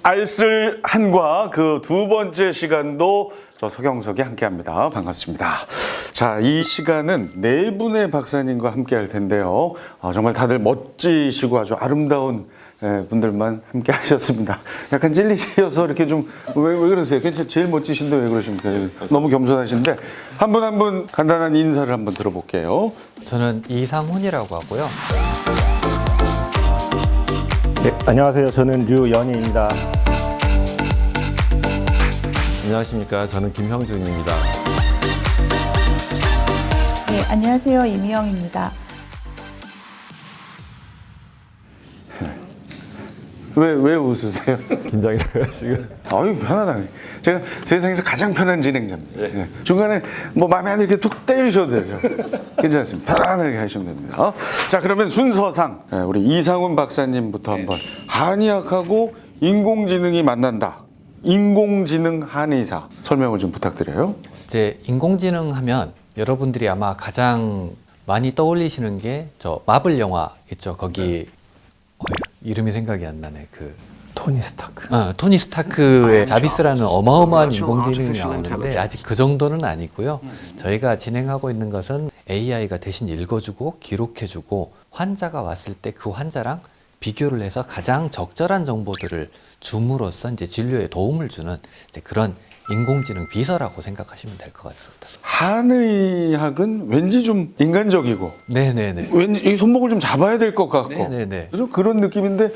알쓸한과 그 두 번째 시간도 저 서경석이 함께합니다. 반갑습니다. 자, 이 시간은 네 분의 박사님과 함께할 텐데요. 정말 다들 멋지시고 아주 아름다운 분들만 함께 하셨습니다. 약간 찔리셔서 이렇게 좀 왜 그러세요? 제일 멋지신데 왜 그러십니까? 너무 겸손하신데 한 분 한 분 간단한 인사를 한번 들어볼게요. 저는 이상훈이라고 하고요. 네, 안녕하세요. 저는 류연희입니다. 안녕하십니까. 저는 김형준입니다. 네, 안녕하세요. 이미영입니다. 왜 웃으세요? 긴장이 돼요, 지금. 아유, 편안하네. 제가 세상에서 가장 편한 진행자입니다. 예. 중간에 뭐 마음에 안 들게 툭 때리셔도 되죠. 괜찮습니다. 편안하게 하시면 됩니다. 자, 그러면 순서상 우리 이상훈 박사님부터 한번 한의학하고 인공지능이 만난다. 인공지능 한의사 설명을 좀 부탁드려요. 이제 인공지능 하면 여러분들이 아마 가장 많이 떠올리시는 게 저 마블 영화 있죠. 거기 이름이 생각이 안 나네. 토니 스타크. 토니 스타크의 자비스라는 어마어마한 인공지능이 나오는데 아직 그 정도는 아니고요. 저희가 진행하고 있는 것은 AI가 대신 읽어주고 기록해주고 환자가 왔을 때 그 환자랑 비교를 해서 가장 적절한 정보들을 줌으로써 이제 진료에 도움을 주는 이제 그런 인공지능 비서라고 생각하시면 될 것 같습니다. 한의학은 왠지 좀 인간적이고, 네네네. 왠지 이 손목을 좀 잡아야 될 것 같고, 네네네. 그래서 그런 느낌인데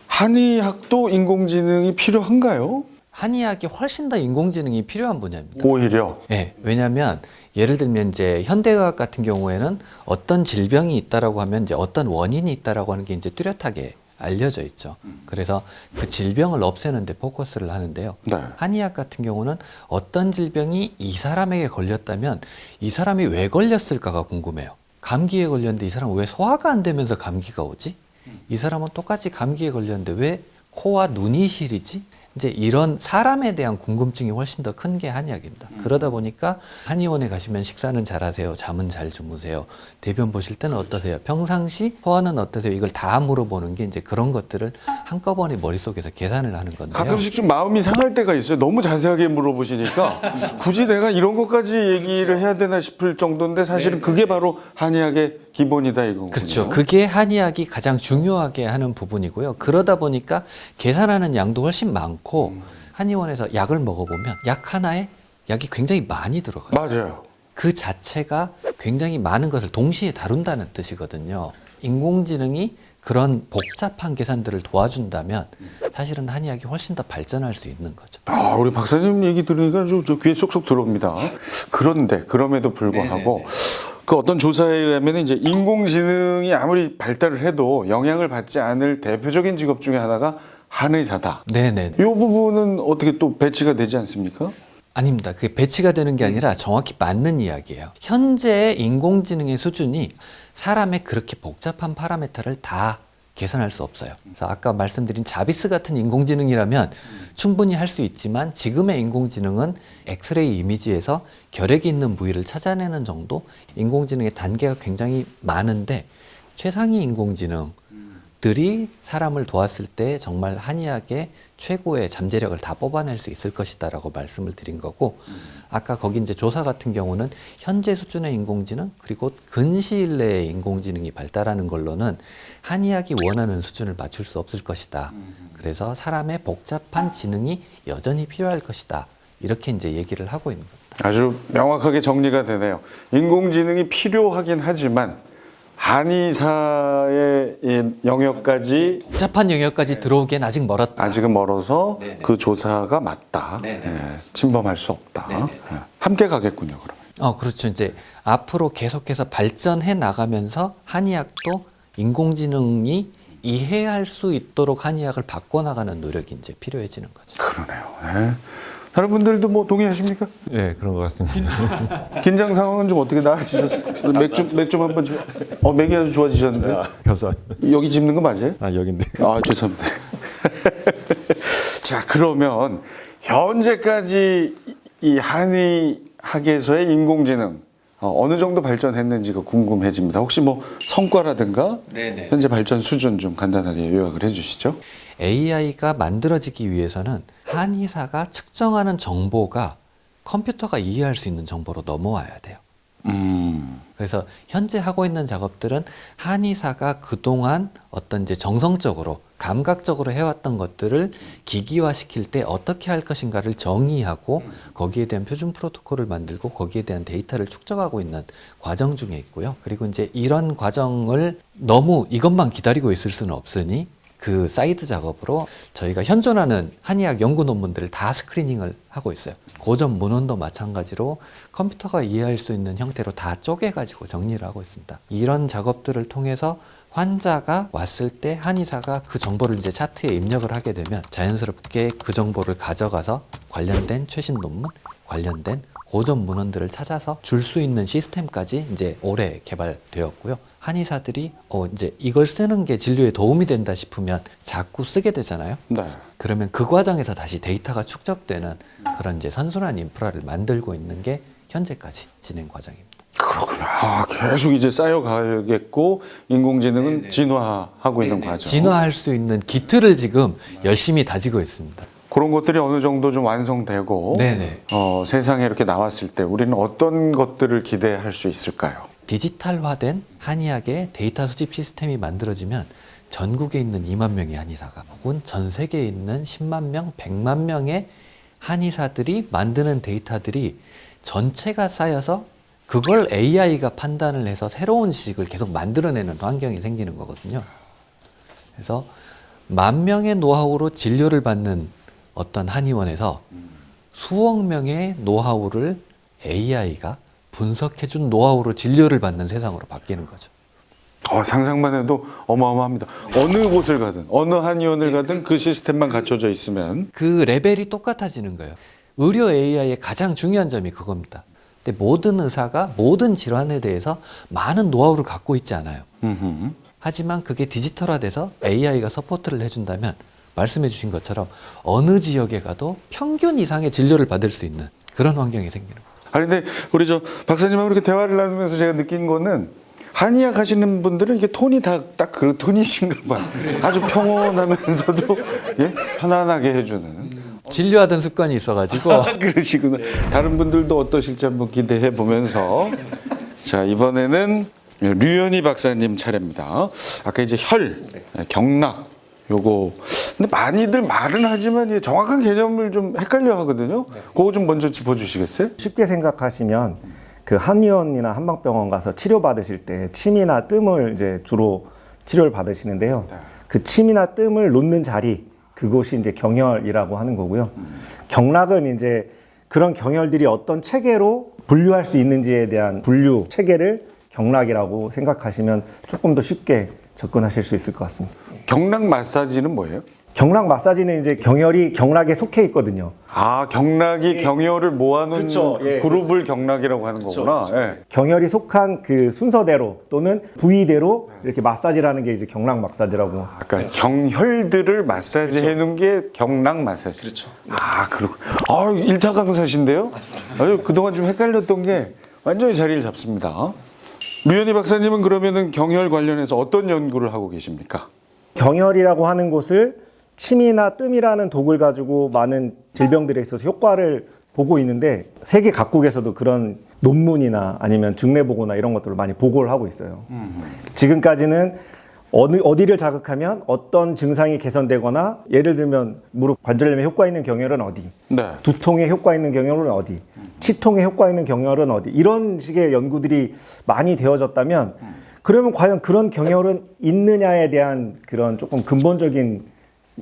한의학도 인공지능이 필요한가요? 한의학이 훨씬 더 인공지능이 필요한 분야입니다. 오히려. 네, 왜냐하면 예를 들면 이제 현대의학 같은 경우에는 어떤 질병이 있다라고 하면 이제 어떤 원인이 있다라고 하는 게 이제 뚜렷하게 알려져 있죠. 그래서 그 질병을 없애는 데 포커스를 하는데요. 네. 한의학 같은 경우는 어떤 질병이 이 사람에게 걸렸다면 이 사람이 왜 걸렸을까가 궁금해요. 감기에 걸렸는데 이 사람은 왜 소화가 안 되면서 감기가 오지? 이 사람은 똑같이 감기에 걸렸는데 왜 코와 눈이 시리지? 이제 이런 사람에 대한 궁금증이 훨씬 더 큰 게 한의학입니다. 그러다 보니까 한의원에 가시면 식사는 잘하세요? 잠은 잘 주무세요? 대변 보실 때는 어떠세요? 평상시 소화는 어떠세요? 이걸 다 물어보는 게 이제 그런 것들을 한꺼번에 머릿속에서 계산을 하는 건데요. 가끔씩 좀 마음이 상할 때가 있어요. 너무 자세하게 물어보시니까 굳이 내가 이런 것까지 얘기를 해야 되나 싶을 정도인데 사실은 그게 바로 한의학의 기본이다 이거군요. 그렇죠. 그게 한의학이 가장 중요하게 하는 부분이고요. 그러다 보니까 계산하는 양도 훨씬 많고 한의원에서 약을 먹어보면 약 하나에 약이 굉장히 많이 들어가요. 맞아요. 그 자체가 굉장히 많은 것을 동시에 다룬다는 뜻이거든요. 인공지능이 그런 복잡한 계산들을 도와준다면 사실은 한의학이 훨씬 더 발전할 수 있는 거죠. 우리 박사님 얘기 들으니까 저 귀에 쏙쏙 들어옵니다. 그런데 그럼에도 불구하고 네네네. 그 어떤 조사에 의하면 이제 인공지능이 아무리 발달을 해도 영향을 받지 않을 대표적인 직업 중에 하나가 한의사다. 네네. 이 부분은 어떻게 또 배치가 되지 않습니까? 아닙니다. 그게 배치가 되는 게 아니라 정확히 맞는 이야기예요. 현재의 인공지능의 수준이 사람의 그렇게 복잡한 파라미터를 다 계산할 수 없어요. 그래서 아까 말씀드린 자비스 같은 인공지능이라면 충분히 할 수 있지만 지금의 인공지능은 엑스레이 이미지에서 결핵이 있는 부위를 찾아내는 정도 인공지능의 단계가 굉장히 많은데 최상위 인공지능들이 사람을 도왔을 때 정말 한의학의 최고의 잠재력을 다 뽑아낼 수 있을 것이다라고 말씀을 드린 거고 아까 거기 이제 조사 같은 경우는 현재 수준의 인공지능 그리고 근시일 내에 인공지능이 발달하는 걸로는 한의학이 원하는 수준을 맞출 수 없을 것이다. 그래서 사람의 복잡한 지능이 여전히 필요할 것이다. 이렇게 이제 얘기를 하고 있는 겁니다. 아주 명확하게 정리가 되네요. 인공지능이 필요하긴 하지만 한의사의 영역까지 복잡한 영역까지 들어오기엔 아직 멀었다. 아직은 멀어서 네네. 그 조사가 맞다. 네네. 침범할 수 없다. 네네. 함께 가겠군요, 그러면. 그렇죠. 이제 앞으로 계속해서 발전해 나가면서 한의학도 인공지능이 이해할 수 있도록 한의학을 바꿔나가는 노력이 이제 필요해지는 거죠. 그러네요. 네. 다른 분들도 뭐 동의하십니까? 네, 그런 것 같습니다. 긴장 상황은 좀 어떻게 나아지셨어요? 맥주 한번 좀. 맥이 아주 좋아지셨는데. 감사합니다. 여기 짚는 거 맞아요? 여긴데. 죄송합니다. 자, 그러면 현재까지 이 한의학에서의 인공지능 어느 정도 발전했는지가 궁금해집니다. 혹시 뭐 성과라든가 네네. 현재 발전 수준 좀 간단하게 요약을 해주시죠. AI가 만들어지기 위해서는 한의사가 측정하는 정보가 컴퓨터가 이해할 수 있는 정보로 넘어와야 돼요. 그래서 현재 하고 있는 작업들은 한의사가 그동안 어떤 이제 정성적으로 감각적으로 해왔던 것들을 기기화시킬 때 어떻게 할 것인가를 정의하고 거기에 대한 표준 프로토콜을 만들고 거기에 대한 데이터를 축적하고 있는 과정 중에 있고요. 그리고 이제 이런 과정을 너무 이것만 기다리고 있을 수는 없으니 그 사이드 작업으로 저희가 현존하는 한의학 연구 논문들을 다 스크리닝을 하고 있어요. 고전 문헌도 마찬가지로 컴퓨터가 이해할 수 있는 형태로 다 쪼개가지고 정리를 하고 있습니다. 이런 작업들을 통해서 환자가 왔을 때 한의사가 그 정보를 이제 차트에 입력을 하게 되면 자연스럽게 그 정보를 가져가서 관련된 최신 논문, 관련된 고전 문헌들을 찾아서 줄 수 있는 시스템까지 이제 올해 개발되었고요. 한의사들이 이제 이걸 쓰는 게 진료에 도움이 된다 싶으면 자꾸 쓰게 되잖아요. 네. 그러면 그 과정에서 다시 데이터가 축적되는 그런 이제 선순환 인프라를 만들고 있는 게 현재까지 진행 과정입니다. 그렇구나. 계속 이제 쌓여가겠고 인공지능은 진화하고 있는 과정. 진화할 수 있는 기틀을 지금 열심히 다지고 있습니다. 그런 것들이 어느 정도 좀 완성되고 네네. 세상에 이렇게 나왔을 때 우리는 어떤 것들을 기대할 수 있을까요? 디지털화된 한의학의 데이터 수집 시스템이 만들어지면 전국에 있는 2만 명의 한의사가 혹은 전 세계에 있는 10만 명, 100만 명의 한의사들이 만드는 데이터들이 전체가 쌓여서 그걸 AI가 판단을 해서 새로운 지식을 계속 만들어내는 환경이 생기는 거거든요. 그래서 10,000명의 노하우로 진료를 받는 어떤 한의원에서 수억 명의 노하우를 AI가 분석해준 노하우로 진료를 받는 세상으로 바뀌는 거죠. 상상만 해도 어마어마합니다. 어느 곳을 가든 어느 한의원을 가든 그 시스템만 갖춰져 있으면 그 레벨이 똑같아지는 거예요. 의료 AI의 가장 중요한 점이 그겁니다. 근데 모든 의사가 모든 질환에 대해서 많은 노하우를 갖고 있지 않아요. 하지만 그게 디지털화돼서 AI가 서포트를 해준다면 말씀해 주신 것처럼 어느 지역에 가도 평균 이상의 진료를 받을 수 있는 그런 환경이 생기는 거예요. 아니 근데 우리 저 박사님하고 이렇게 대화를 나누면서 제가 느낀 거는 한의학 하시는 분들은 이게 톤이 다 딱 그 톤이신가 봐요. 아주 평온하면서도 예? 편안하게 해주는. 진료하던 습관이 있어가지고 그러시구나. 다른 분들도 어떠실지 한번 기대해 보면서 자 이번에는 류현희 박사님 차례입니다. 아까 이제 혈, 경락 요거 근데 많이들 말은 하지만 이게 정확한 개념을 좀 헷갈려 하거든요. 그거 좀 먼저 짚어주시겠어요? 쉽게 생각하시면 그 한의원이나 한방병원 가서 치료 받으실 때 침이나 뜸을 이제 주로 치료를 받으시는데요. 그 침이나 뜸을 놓는 자리 그곳이 이제 경혈이라고 하는 거고요. 경락은 이제 그런 경혈들이 어떤 체계로 분류할 수 있는지에 대한 분류 체계를 경락이라고 생각하시면 조금 더 쉽게 접근하실 수 있을 것 같습니다. 경락 마사지는 뭐예요? 경락 마사지는 이제 경혈이 경락에 속해 있거든요. 경락이 경혈을 모아놓은 그쵸, 예. 그룹을 경락이라고 하는 거구나. 예. 경혈이 속한 그 순서대로 또는 부위대로 이렇게 마사지라는 게 이제 경락 마사지라고. 아까 경혈들을 마사지해 놓은 게 경락 마사지. 그렇죠. 그렇고. 일타 강사신데요? 아주 그동안 좀 헷갈렸던 게 완전히 자리를 잡습니다. 류현희 박사님은 그러면은 경혈 관련해서 어떤 연구를 하고 계십니까? 경혈이라고 하는 곳을 침이나 뜸이라는 독을 가지고 많은 질병들에 있어서 효과를 보고 있는데 세계 각국에서도 그런 논문이나 아니면 증례보고나 이런 것들을 많이 보고를 하고 있어요. 지금까지는 어디를 자극하면 어떤 증상이 개선되거나 예를 들면 무릎 관절염에 효과 있는 경혈은 어디, 네. 두통에 효과 있는 경혈은 어디, 치통에 효과 있는 경혈은 어디 이런 식의 연구들이 많이 되어졌다면 그러면 과연 그런 경혈은 있느냐에 대한 그런 조금 근본적인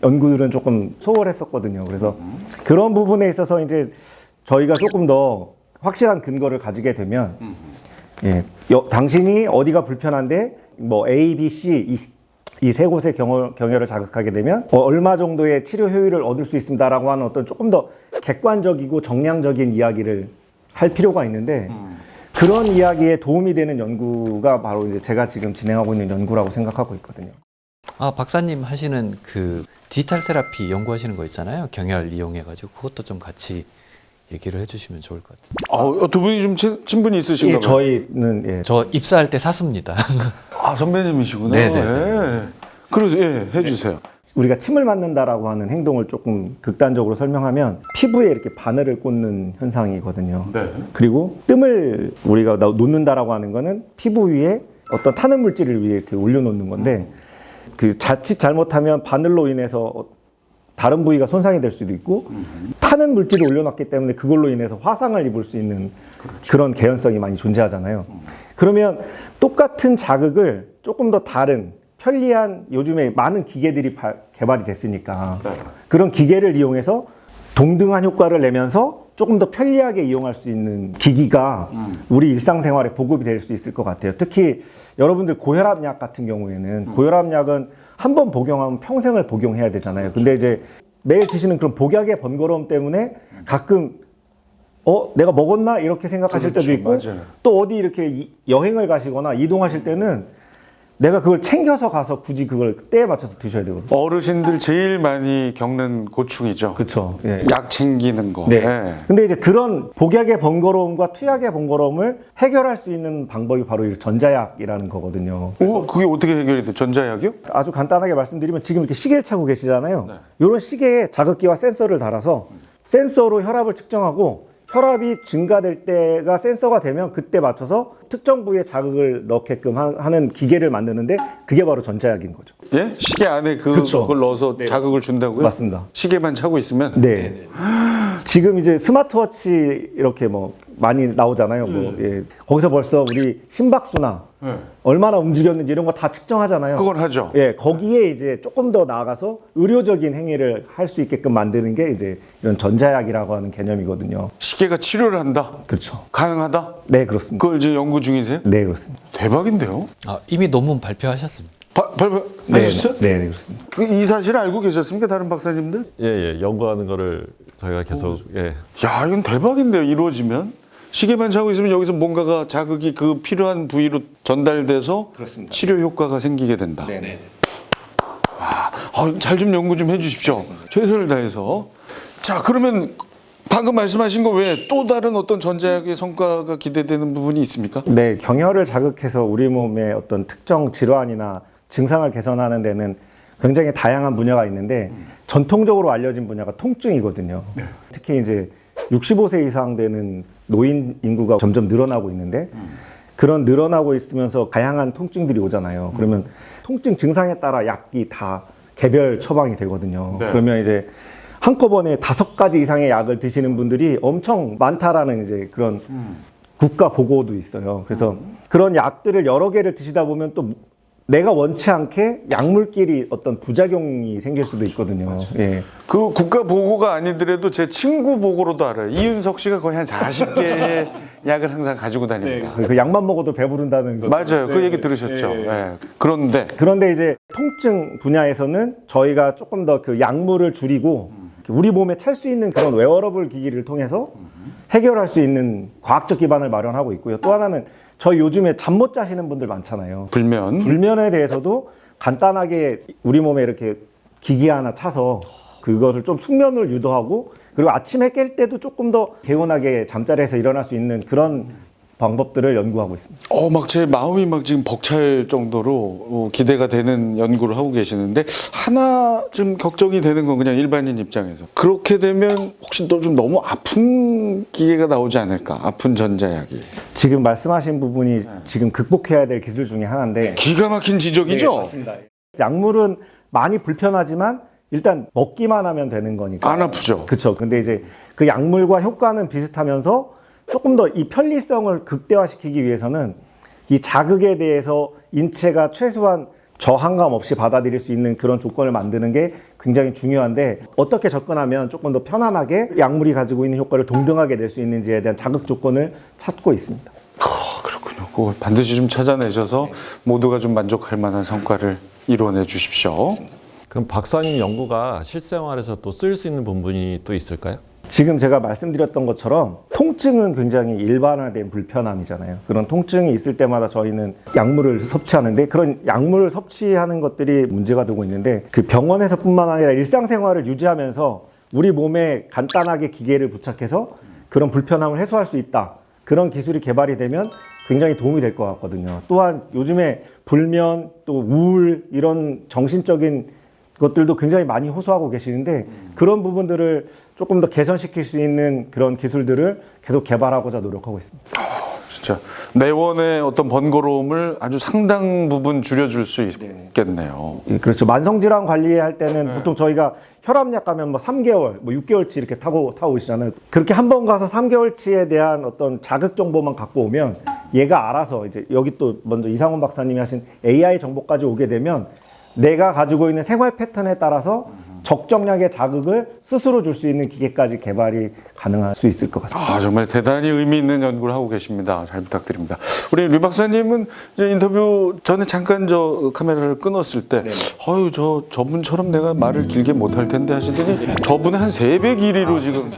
연구들은 조금 소홀했었거든요. 그래서 그런 부분에 있어서 이제 저희가 조금 더 확실한 근거를 가지게 되면 당신이 어디가 불편한데 뭐 A, B, C 이 세 곳의 경혈을 자극하게 되면 얼마 정도의 치료 효율을 얻을 수 있습니다라고 하는 어떤 조금 더 객관적이고 정량적인 이야기를 할 필요가 있는데 그런 이야기에 도움이 되는 연구가 바로 이제 제가 지금 진행하고 있는 연구라고 생각하고 있거든요. 박사님 하시는 그 디지털 세라피 연구하시는 거 있잖아요. 경혈 이용해가지고 그것도 좀 같이 얘기를 해주시면 좋을 것 같아요. 두 분이 좀 친분이 있으신가 예, 봐요. 저희는 예, 저 입사할 때 사수입니다. 선배님이시구나. 네네네. 예. 그래서 해주세요. 우리가 침을 맞는다라고 하는 행동을 조금 극단적으로 설명하면 피부에 이렇게 바늘을 꽂는 현상이거든요. 네. 그리고 뜸을 우리가 놓는다라고 하는 거는 피부 위에 어떤 타는 물질을 위해 이렇게 올려놓는 건데 그 자칫 잘못하면 바늘로 인해서 다른 부위가 손상이 될 수도 있고 타는 물질을 올려놨기 때문에 그걸로 인해서 화상을 입을 수 있는 그런 개연성이 많이 존재하잖아요. 그러면 똑같은 자극을 조금 더 다른 편리한 요즘에 많은 기계들이 개발이 됐으니까 그런 기계를 이용해서 동등한 효과를 내면서 조금 더 편리하게 이용할 수 있는 기기가 우리 일상생활에 보급이 될 수 있을 것 같아요. 특히 여러분들 고혈압약 같은 경우에는 고혈압약은 한 번 복용하면 평생을 복용해야 되잖아요. 근데 이제 매일 드시는 그런 복약의 번거로움 때문에 가끔 내가 먹었나? 이렇게 생각하실 때도 있고 맞아요. 또 어디 이렇게 여행을 가시거나 이동하실 때는 내가 그걸 챙겨서 가서 굳이 그걸 때에 맞춰서 드셔야 되거든요. 어르신들 제일 많이 겪는 고충이죠. 그렇죠. 예. 약 챙기는 거. 네. 예. 근데 이제 그런 복약의 번거로움과 투약의 번거로움을 해결할 수 있는 방법이 바로 이 전자약이라는 거거든요. 그게 어떻게 해결이 돼? 전자약이요? 아주 간단하게 말씀드리면 지금 이렇게 시계를 차고 계시잖아요. 네. 이런 시계에 자극기와 센서를 달아서 센서로 혈압을 측정하고 혈압이 증가될 때가 센서가 되면 그때 맞춰서 특정 부위에 자극을 넣게끔 하는 기계를 만드는데 그게 바로 전자약인 거죠. 예? 시계 안에 그쵸. 그걸 넣어서 네, 자극을 준다고요? 맞습니다. 시계만 차고 있으면? 네. 지금 이제 스마트워치 이렇게 뭐 많이 나오잖아요. 뭐 예. 거기서 벌써 우리 심박수나 네. 얼마나 움직였는지 이런 거 다 측정하잖아요. 그건 하죠. 예, 거기에 이제 조금 더 나아가서 의료적인 행위를 할 수 있게끔 만드는 게 이제 이런 전자약이라고 하는 개념이거든요. 시계가 치료를 한다? 그렇죠. 가능하다? 네, 그렇습니다. 그걸 이제 연구 중이세요? 네, 그렇습니다. 대박인데요? 이미 논문 발표하셨습니다. 발표하셨어요? 네, 네, 그렇습니다. 이 사실을 알고 계셨습니까? 다른 박사님들? 예, 연구하는 거를 저희가 계속 야, 이건 대박인데요. 이루어지면. 시계만 차고 있으면 여기서 뭔가가 자극이 그 필요한 부위로 전달돼서 그렇습니다. 치료 효과가 생기게 된다. 네. 잘 좀 연구 좀 해주십시오. 최선을 다해서. 자, 그러면 방금 말씀하신 거 외에 또 다른 어떤 전자약의 성과가 기대되는 부분이 있습니까? 네, 경혈을 자극해서 우리 몸의 어떤 특정 질환이나 증상을 개선하는 데는 굉장히 다양한 분야가 있는데 전통적으로 알려진 분야가 통증이거든요. 특히 이제 65세 이상 되는 노인 인구가 점점 늘어나고 있는데 그런 늘어나고 있으면서 다양한 통증들이 오잖아요. 그러면 통증 증상에 따라 약이 다 개별 처방이 되거든요. 네. 그러면 이제 한꺼번에 5가지 이상의 약을 드시는 분들이 엄청 많다라는 이제 그런 국가 보고도 있어요. 그래서 그런 약들을 여러 개를 드시다 보면 또 내가 원치 않게 약물끼리 어떤 부작용이 생길 수도 있거든요. 예. 그 국가 보고가 아니더라도 제 친구 보고로도 알아요. 이윤석 씨가 거의 한 40개의 약을 항상 가지고 다닙니다. 그 약만 먹어도 배부른다는 거. 맞아요. 그 얘기 들으셨죠. 예. 그런데 이제 통증 분야에서는 저희가 조금 더 그 약물을 줄이고 우리 몸에 찰 수 있는 그런 웨어러블 기기를 통해서 해결할 수 있는 과학적 기반을 마련하고 있고요. 또 하나는 저희 요즘에 잠 못 자시는 분들 많잖아요. 불면에 대해서도 간단하게 우리 몸에 이렇게 기기 하나 차서 그것을 좀 숙면을 유도하고 그리고 아침에 깰 때도 조금 더 개운하게 잠자리에서 일어날 수 있는 그런 방법들을 연구하고 있습니다. 막 제 마음이 막 지금 벅찰 정도로 기대가 되는 연구를 하고 계시는데 하나 좀 걱정이 되는 건 그냥 일반인 입장에서 그렇게 되면 혹시 또 좀 너무 아픈 기계가 나오지 않을까? 아픈 전자약이. 지금 말씀하신 부분이 지금 극복해야 될 기술 중에 하나인데 기가 막힌 지적이죠? 맞습니다. 약물은 많이 불편하지만 일단 먹기만 하면 되는 거니까 안 아프죠? 그렇죠. 근데 이제 그 약물과 효과는 비슷하면서 조금 더 이 편리성을 극대화시키기 위해서는 이 자극에 대해서 인체가 최소한 저항감 없이 받아들일 수 있는 그런 조건을 만드는 게 굉장히 중요한데 어떻게 접근하면 조금 더 편안하게 약물이 가지고 있는 효과를 동등하게 낼 수 있는지에 대한 자극 조건을 찾고 있습니다. 그렇군요. 그거 반드시 좀 찾아내셔서 모두가 좀 만족할 만한 성과를 이루어내 주십시오. 그럼 박사님 연구가 실생활에서 또 쓰일 수 있는 부분이 또 있을까요? 지금 제가 말씀드렸던 것처럼 통증은 굉장히 일반화된 불편함이잖아요. 그런 통증이 있을 때마다 저희는 약물을 섭취하는데 그런 약물을 섭취하는 것들이 문제가 되고 있는데 그 병원에서뿐만 아니라 일상생활을 유지하면서 우리 몸에 간단하게 기계를 부착해서 그런 불편함을 해소할 수 있다. 그런 기술이 개발이 되면 굉장히 도움이 될 것 같거든요. 또한 요즘에 불면 또 우울 이런 정신적인 것들도 굉장히 많이 호소하고 계시는데 그런 부분들을 조금 더 개선시킬 수 있는 그런 기술들을 계속 개발하고자 노력하고 있습니다. 진짜 내원의 어떤 번거로움을 아주 상당 부분 줄여줄 수 있겠네요. 예, 그렇죠. 만성질환 관리할 때는 보통 저희가 혈압약 가면 뭐 3개월, 뭐 6개월치 이렇게 타고 오시잖아요. 그렇게 한 번 가서 3개월치에 대한 어떤 자극 정보만 갖고 오면 얘가 알아서 이제 여기 또 먼저 이상원 박사님이 하신 AI 정보까지 오게 되면 내가 가지고 있는 생활 패턴에 따라서 적정량의 자극을 스스로 줄 수 있는 기계까지 개발이 가능할 수 있을 것 같습니다. 아, 정말 대단히 의미 있는 연구를 하고 계십니다. 잘 부탁드립니다. 우리 류 박사님은 이제 인터뷰 전에 잠깐 저 카메라를 끊었을 때, 어유 저분처럼 내가 말을 길게 못할 텐데 하시더니 저분은 한 3배 길이로 지금.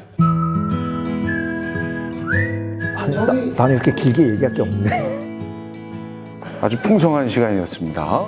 나는 이렇게 길게 얘기할 게 없네. 아주 풍성한 시간이었습니다.